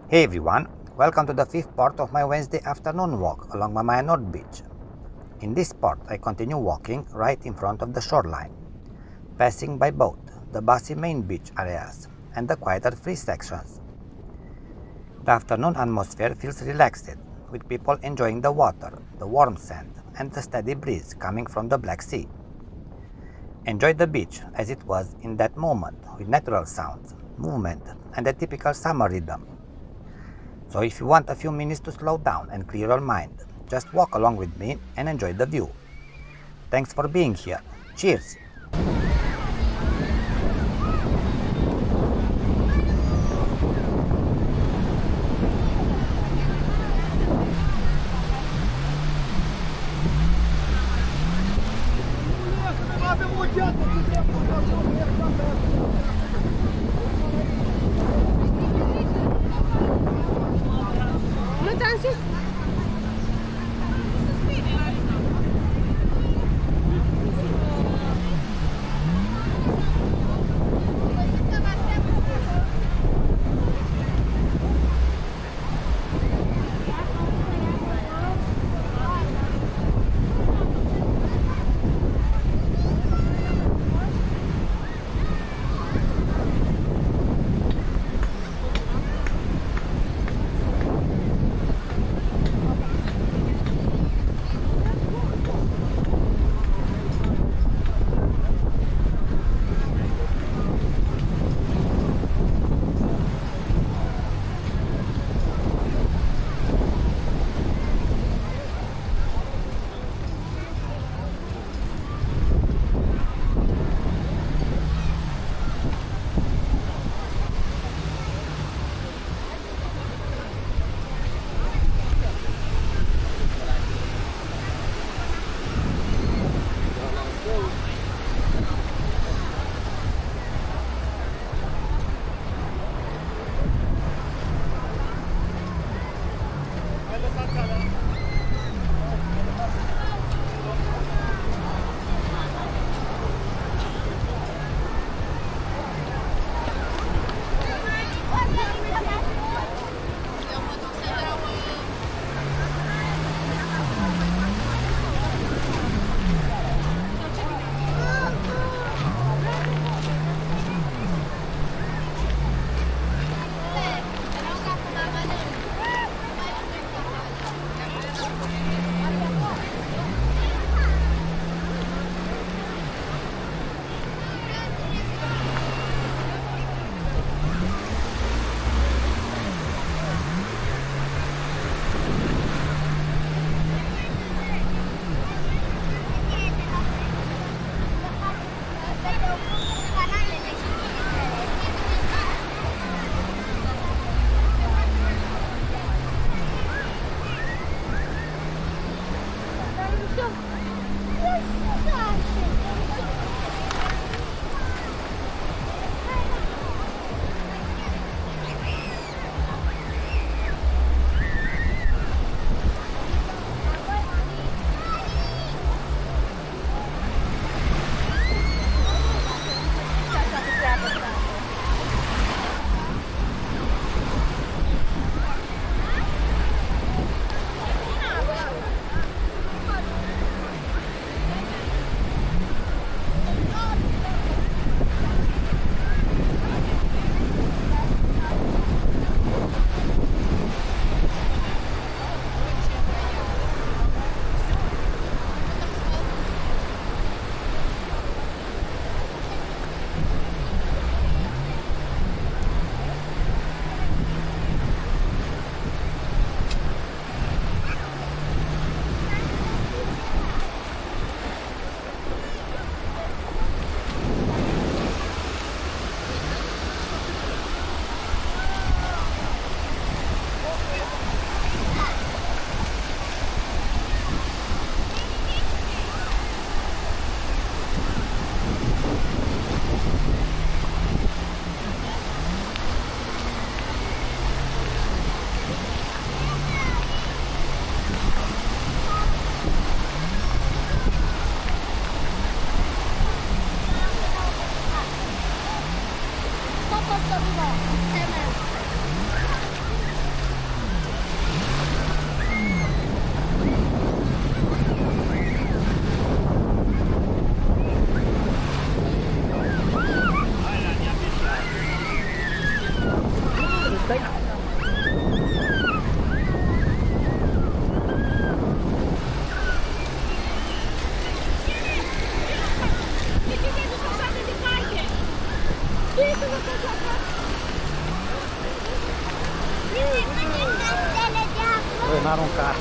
Hey everyone, welcome to the fifth part of my Wednesday afternoon walk along Mamaia North Beach. In this part, I continue walking right in front of the shoreline, passing by both the bossy main beach areas and the quieter free sections. The afternoon atmosphere feels relaxed, with people enjoying the water, the warm sand, and the steady breeze coming from the Black Sea. Enjoy the beach as it was in that moment, with natural sounds, movement, and the typical summer rhythm. So if you want a few minutes to slow down and clear your mind, just walk along with me and enjoy the view. Thanks for being here. Cheers! Nu ți-am zis? Voi n arunca.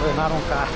Voi n arunca.